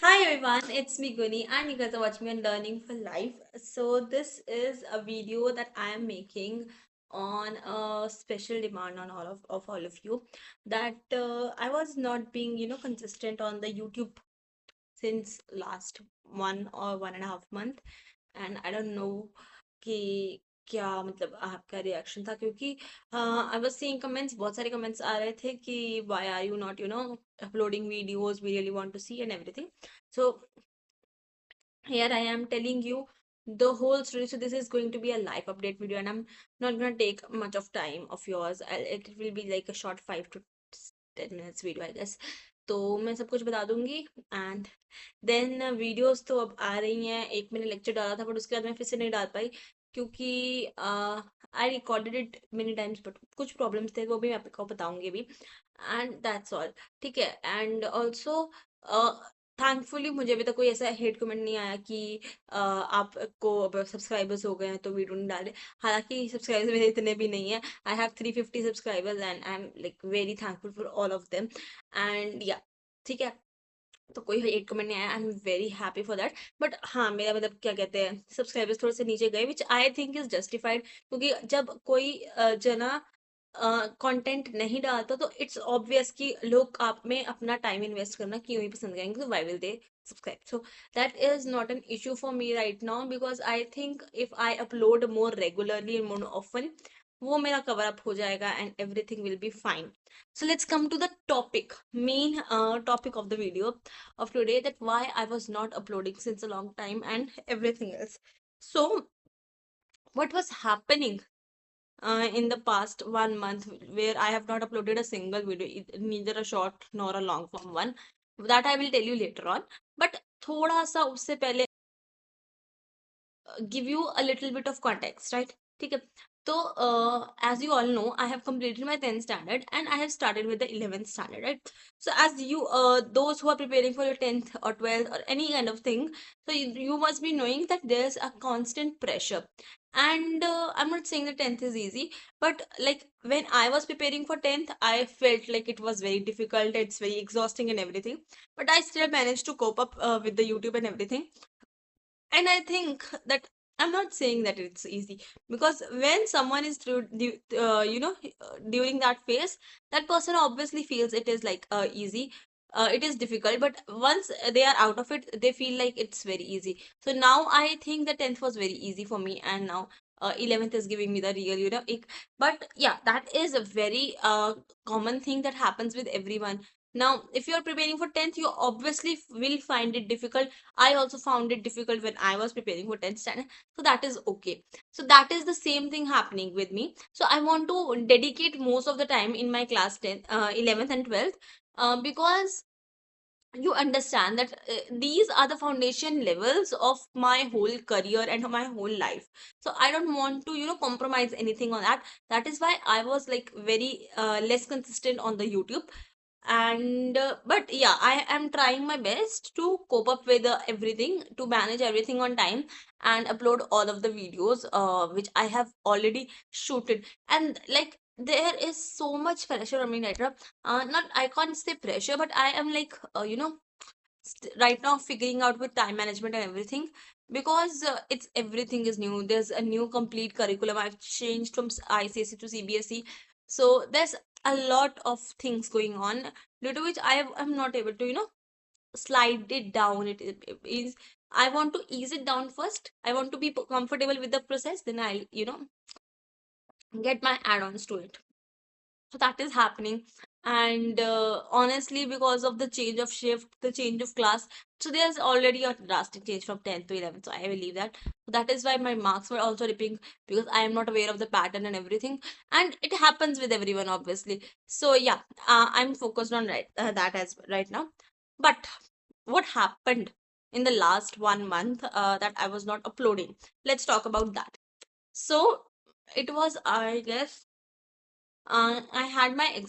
Hi everyone, it's me Guni and you guys are watching me on Learning for Life. So this is a video that I am making on a special demand on all of you that I was not being consistent on the YouTube since last 1 or 1.5 month and I don't know कि क्या मतलब आपका reaction था क्योंकि I was seeing comments बहुत सारे comments आ रहे थे कि why are you not uploading videos we really want to see and everything so here I am telling you the whole story. So this is going to be a live update video and I'm not going to take much of time of yours. It will be like a short 5 to 10 minutes video I guess. तो मैं सब कुछ बता दूंगी and then videos तो अब आ रही हैं। एक मैंने लेक्चर डाला था बट उसके बाद मैं फिर से नहीं डाल पाई क्योंकि I recorded it many times but कुछ प्रॉब्लम्स थे वो भी मैं आपको बताऊंगी अभी एंड दैट्स ऑल। ठीक है एंड ऑल्सो थैंकफुली मुझे अभी तक कोई ऐसा हेट कमेंट नहीं आया कि आपको अब सब्सक्राइबर्स हो गए हैं तो वीडियो नहीं डाल रहे। हालांकि सब्सक्राइबर्स मेरे इतने भी नहीं है। I have 350 subscribers and I am like very thankful for all of them and या ठीक है। तो कोई हेट कमेंट नहीं आया I am very happy for that but हाँ मेरा मतलब क्या कहते हैं सब्सक्राइबर्स थोड़े से नीचे गए विच आई थिंक इज जस्टिफाइड क्योंकि जब कोई जना कंटेंट नहीं डालता तो इट्स ऑब्वियस कि लोग आप में अपना टाइम इन्वेस्ट करना क्यों ही पसंद करेंगे तो why will they subscribe. So that is not an issue for me right now because I think if I upload more regularly and more often वो मेरा cover up हो जाएगा and everything will be fine. So let's come to the topic, main topic of the video of today, that why I was not uploading since a long time and everything else. So what was happening in the past 1 month where I have not uploaded a single video, neither a short nor a long form one. That I will tell you later on. But थोड़ा सा उससे पहले give you a little bit of context, right? ठीक है तो as you all know I have completed my 10th standard and I have started with the 11th standard, right? So as you those who are preparing for your 10th or 12th or any kind of thing, so you must be knowing that there's a constant pressure. And I'm not saying the 10th is easy, but like when I was preparing for 10th I felt like it was very difficult, it's very exhausting and everything, but I still managed to cope up with the YouTube and everything. And I think that I'm not saying that it's easy because when someone is through during that phase, that person obviously feels it is like easy. It is difficult, but once they are out of it they feel like it's very easy. So now I think the 10th was very easy for me and now 11th is giving me the real but yeah, that is a very common thing that happens with everyone. Now if you are preparing for 10th you obviously will find it difficult. I also found it difficult when I was preparing for 10th standard. So that is okay. So that is the same thing happening with me. So I want to dedicate most of the time in my class 10th, 11th and 12th because you understand that these are the foundation levels of my whole career and my whole life. So I don't want to compromise anything on that. That is why I was like very less consistent on the YouTube. And but yeah, I am trying my best to cope up with everything, to manage everything on time and upload all of the videos which I have already shooted. And like there is so much pressure on me right now. Not, I can't say pressure, but I am like right now figuring out with time management and everything because it's everything is new. There's a new complete curriculum. I've changed from ICSE to CBSE, so there's a lot of things going on due to which am not able to slide it down. It is, I want to ease it down first. I want to be comfortable with the process, then I'll get my add-ons to it. So that is happening. And honestly, because of the change of shift, the change of class, so there's already a drastic change from 10th to 11th. So I believe that. So that is why my marks were also dipping because I am not aware of the pattern and everything. And it happens with everyone, obviously. So yeah, I'm focused on that as right now. But what happened in the last 1 month that I was not uploading? Let's talk about that. So it was, I guess, I had my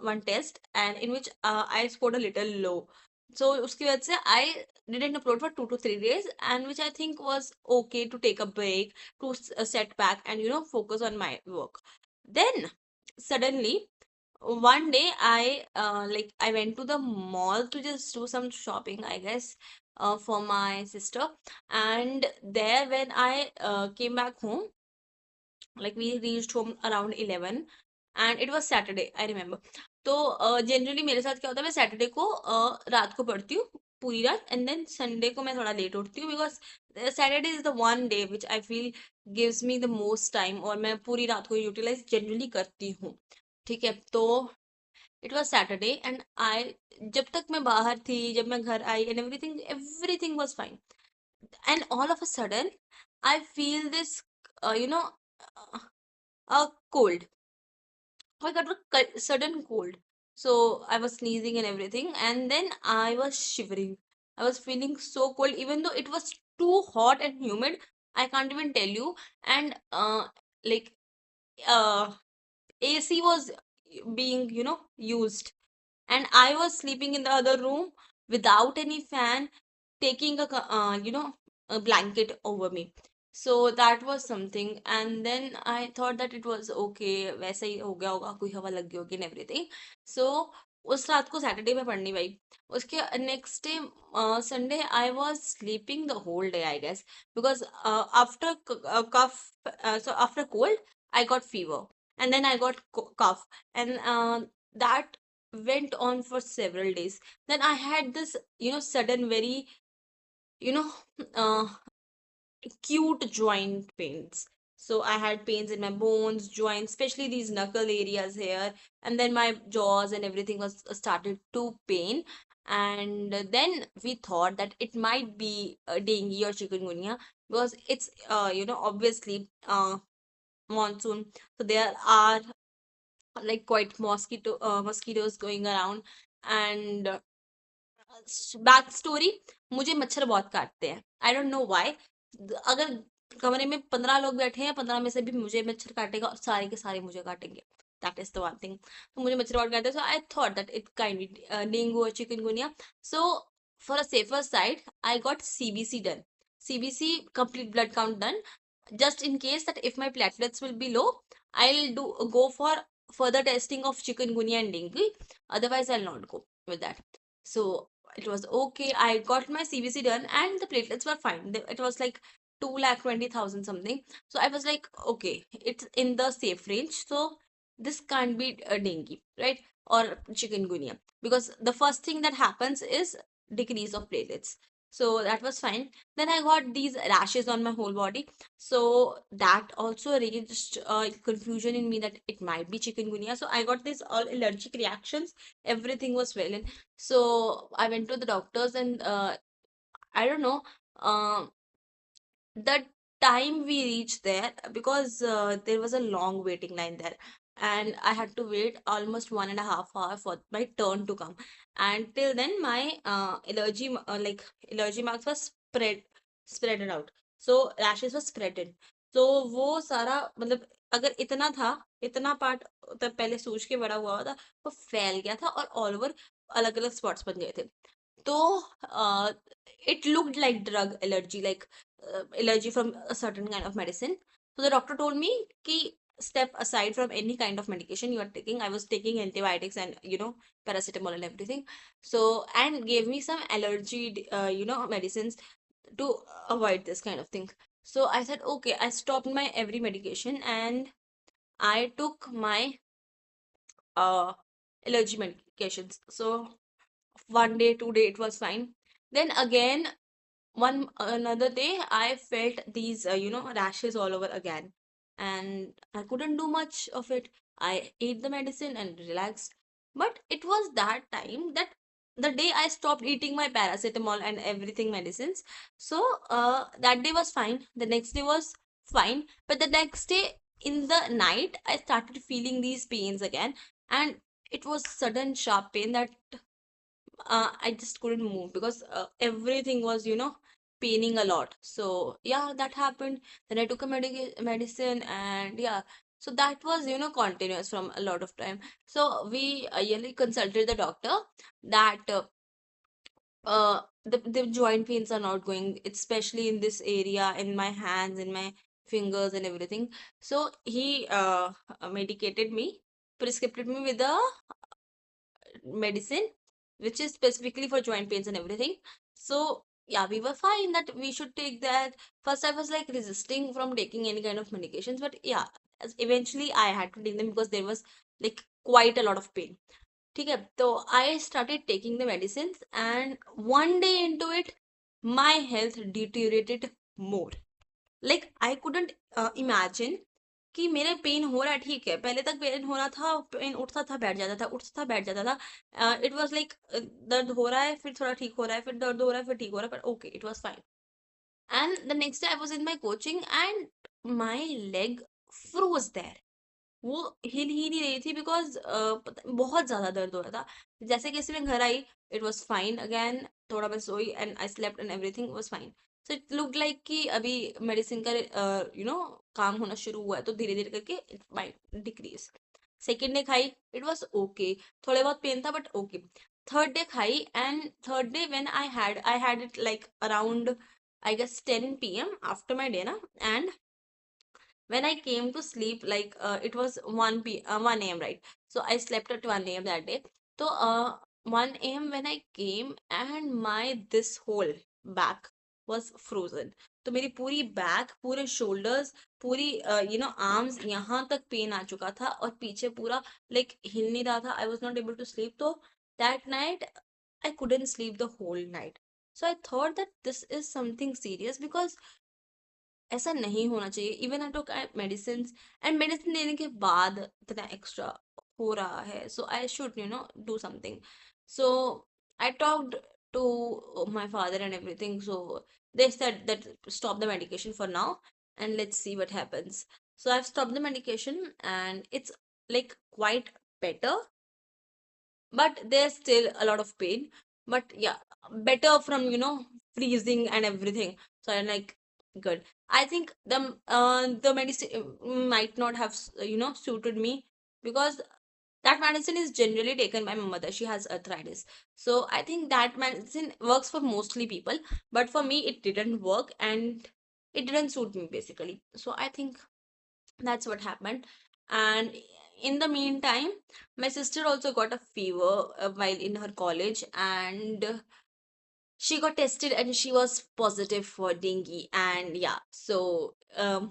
one test and in which I scored a little low. So उसकी वजह से I didn't upload for 2 to 3 days, and which I think was okay to take a break, to set back and focus on my work. Then suddenly one day I went to the mall to just do some shopping, I guess, for my sister. And there, when I came back home, like we reached home around 11, and it was Saturday, I remember. तो generally मेरे साथ क्या होता है, मैं Saturday को रात को पढ़ती हूँ पूरी रात, एंड देन संडे को मैं थोड़ा लेट उठती हूँ, because Saturday is the one day which I feel gives me the most time, और मैं पूरी रात को यूटिलाइज जनरली करती हूँ। ठीक है, तो it was Saturday and I, जब तक मैं बाहर थी, जब मैं घर आई, and everything everything was fine, and all of a sudden I feel this you know a cold. I got a sudden cold. So I was sneezing and everything, and then I was shivering. I was feeling so cold, even though it was too hot and humid. I can't even tell you. And like uh AC was being, used, and I was sleeping in the other room without any fan, taking a blanket over me. So that was something, and then I thought that it was okay, वैसे ही हो गया होगा, कोई हवा लग गई होगी and everything. So उस रात को सैटरडे में पढ़नी भाई, उसके next day Sunday I was sleeping the whole day, I guess, because after cough, so after cold I got fever, and then I got cough, and that went on for several days. Then I had this, sudden, very, you know, uh, cute joint pains. So I had pains in my bones, joints, especially these knuckle areas here, and then my jaws and everything was started to pain. And then we thought that it might be dengue or chikungunya, because it's obviously monsoon, so there are like quite mosquitoes going around. And back story, मुझे मच्छर बहुत काटते हैं, I don't know why. अगर कमरे में 15 लोग बैठे हैं, 15 में से भी मुझे मच्छर काटेगा, और सारे के सारे मुझे काटेंगे। That is the one thing. तो मुझे मच्छर बहुत काटते हैं, so I thought that it kind be dengue और chikungunya. So for a safer side I got CBC done, CBC complete blood count done, just in case that if my platelets will be low, I'll do go for further testing of chikungunya and dengue, otherwise I'll not go with that. So it was okay. I got my CBC done and the platelets were fine. It was like 2,20,000 something. So I was like, okay, it's in the safe range. So this can't be a dengue, right? Or chikungunya. Because the first thing that happens is decrease of platelets. So that was fine. Then I got these rashes on my whole body. So that also raised confusion in me that it might be chikungunya. So I got these all allergic reactions. Everything was swollen. So I went to the doctors, and I don't know, uh, the time we reached there, because there was a long waiting line there, and I had to wait almost 1.5 hour for my turn to come. And till then, my allergy marks were spreaded out. So rashes were spreaded. So वो सारा मतलब, अगर इतना था, इतना part तब पहले सूज के बड़ा हुआ था, वो फैल गया था और ऑल ओवर अलग अलग स्पॉट्स बन गए थे। तो it looked like drug allergy, like allergy from a certain kind of medicine. So the doctor told me ki step aside from any kind of medication you are taking. I was taking antibiotics and paracetamol and everything. So and gave me some allergy medicines to avoid this kind of thing. So I said okay. I stopped my every medication and I took my uh allergy medications. So one day, 2 day, it was fine. Then again, one another day, I felt these rashes all over again, and I couldn't do much of it. I ate the medicine and relaxed. But it was that time that the day I stopped eating my paracetamol and everything medicines. So that day was fine. The next day was fine. But the next day in the night, I started feeling these pains again. And it was sudden sharp pain that I just couldn't move, because everything was, paining a lot. So yeah, that happened. Then I took a medicine, and yeah, so that was, continuous from a lot of time. So we yearly consulted the doctor that the joint pains are not going, especially in this area, in my hands, in my fingers, and everything. So he medicated me, prescribed me with a medicine which is specifically for joint pains and everything. So yeah, we were fine that we should take that. First I was like resisting from taking any kind of medications, but yeah, eventually I had to take them because there was like quite a lot of pain. Okay, so I started taking the medicines, and one day into it, my health deteriorated more. Like I couldn't imagine कि मेरे pen हो रहा है, ठीक है, पहले तक pen हो रहा था, पेन उठता था बैठ जाता था, उठता था बैठ जाता था, इट वाज लाइक दर्द हो रहा है फिर थोड़ा ठीक हो रहा है, फिर दर्द हो रहा है फिर ठीक हो रहा है, पर okay it was fine. And the next day I was in my coaching and my leg froze there. वो हिल ही नहीं रही थी बिकॉज बहुत ज्यादा दर्द हो रहा था. जैसे कैसे मैं घर आई, इट वाज फाइन अगेन. थोड़ा मैं सोई and I slept and everything was fine. So it look like कि अभी मेडिसिन का काम होना शुरू हुआ है, तो धीरे धीरे करके it might decrease. Second day खाई, इट वाज ओके. थोड़े बहुत पेन था बट ओके. थर्ड डे खाई and third day when I had it like around I guess 10 p.m. After my dinner. And when I came to sleep, like it was 1 a.m., right? So I slept at 1 a.m. that day. So 1 a.m. when I came and my this whole back was frozen. तो मेरी पूरी back, पूरे shoulders, पूरी arms यहाँ तक pen आ चुका था, और पीछे पूरा लाइक हिल नहीं रहा था. I was not able to sleep. तो that night I couldn't sleep the whole night. So I thought that this is something serious because ऐसा नहीं होना चाहिए. Even I took medicine, and medicine लेने के बाद इतना एक्स्ट्रा हो रहा है, so I should do something. So I talked to my father and everything. So they said that stop the medication for now and let's see what happens. So I've stopped the medication and it's like quite better, but there's still a lot of pain. But yeah, better from freezing and everything. So I'm like, good. I think the medicine might not have suited me, because that medicine is generally taken by my mother. She has arthritis, so I think that medicine works for mostly people, but for me it didn't work and it didn't suit me basically. So I think that's what happened. And in the meantime, my sister also got a fever while in her college, and she got tested and she was positive for dengue. And yeah, so her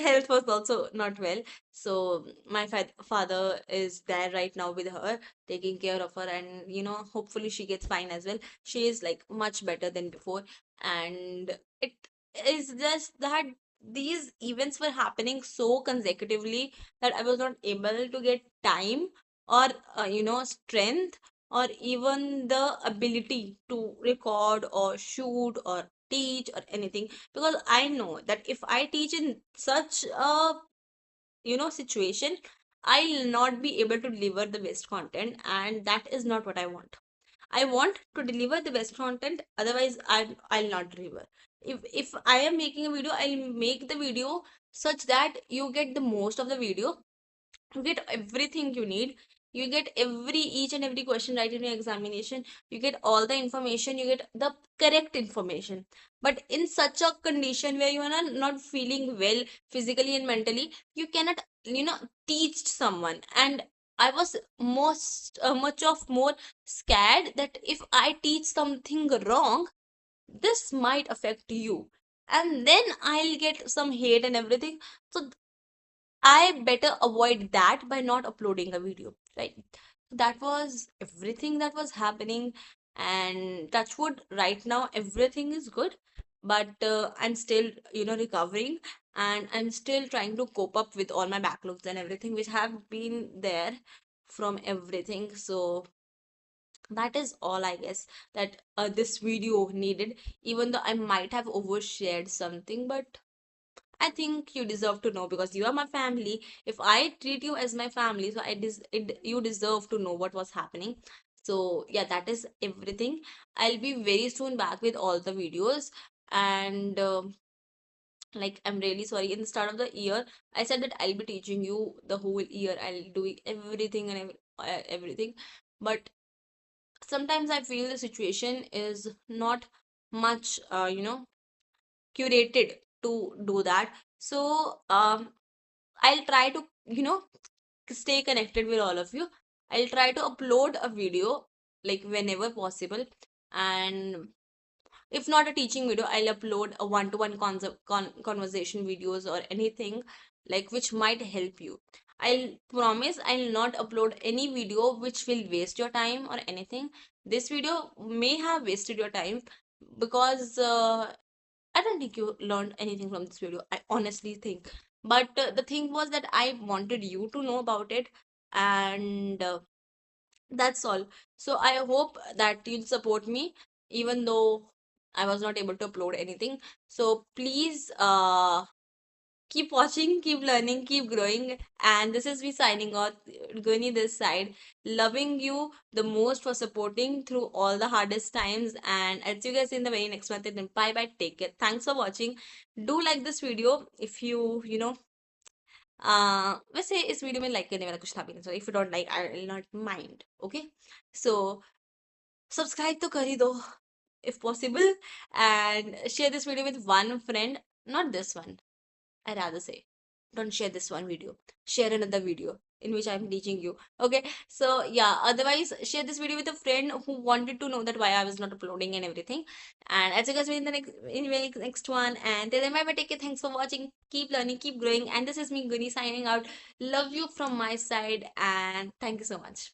health was also not well. So my father is there right now with her, taking care of her, and hopefully she gets fine as well. She is like much better than before. And it is just that these events were happening so consecutively that I was not able to get time or strength, or even the ability to record or shoot or teach or anything, because I know that if I teach in such a situation, I'll not be able to deliver the best content, and that is not what I want. I want to deliver the best content, otherwise I'll not deliver. If I am making a video, I'll make the video such that you get the most of the video, you get everything you need, you get each and every question right in your examination, you get all the information, you get the correct information. But in such a condition where you are not feeling well physically and mentally, you cannot teach someone. And I was much of more scared that if I teach something wrong, this might affect you, and then I'll get some hate and everything. So I better avoid that by not uploading a video, right? That was everything that was happening, and touch wood, right now everything is good, but I'm still, recovering, and I'm still trying to cope up with all my backlogs and everything which have been there from everything. So that is all, I guess, that this video needed, even though I might have overshared something, but I think you deserve to know because you are my family. If I treat you as my family, so you deserve to know what was happening. So yeah, that is everything. I'll be very soon back with all the videos, and like I'm really sorry. In the start of the year, I said that I'll be teaching you the whole year. I'll do everything and everything, but sometimes I feel the situation is not much, curated to do that. So I'll try to stay connected with all of you. I'll try to upload a video like whenever possible, and if not a teaching video, I'll upload a one-to-one conversation videos or anything like which might help you. I'll promise I'll not upload any video which will waste your time or anything. This video may have wasted your time because I don't think you learned anything from this video. I honestly think. But the thing was that I wanted you to know about it, and that's all. So I hope that you'll support me, even though I was not able to upload anything. So please keep watching, keep learning, keep growing. And this is me signing off, Guni this side. Loving you the most for supporting through all the hardest times. And I'll see you guys in the very next month. And then bye bye. Take care. Thanks for watching. Do like this video if you know वैसे इस video में like करने वाला कुछ था भी नहीं, so if you don't like, I will not mind. Okay, so subscribe to कर ही दो if possible, and share this video with one friend, not this one. I rather say, don't share this one video. Share another video in which I'm teaching you. Okay, so yeah. Otherwise, share this video with a friend who wanted to know that why I was not uploading and everything. And as you guys in the next one. And till then, bye bye. Take care. Thanks for watching. Keep learning. Keep growing. And this is me, Guni, signing out. Love you from my side. And thank you so much.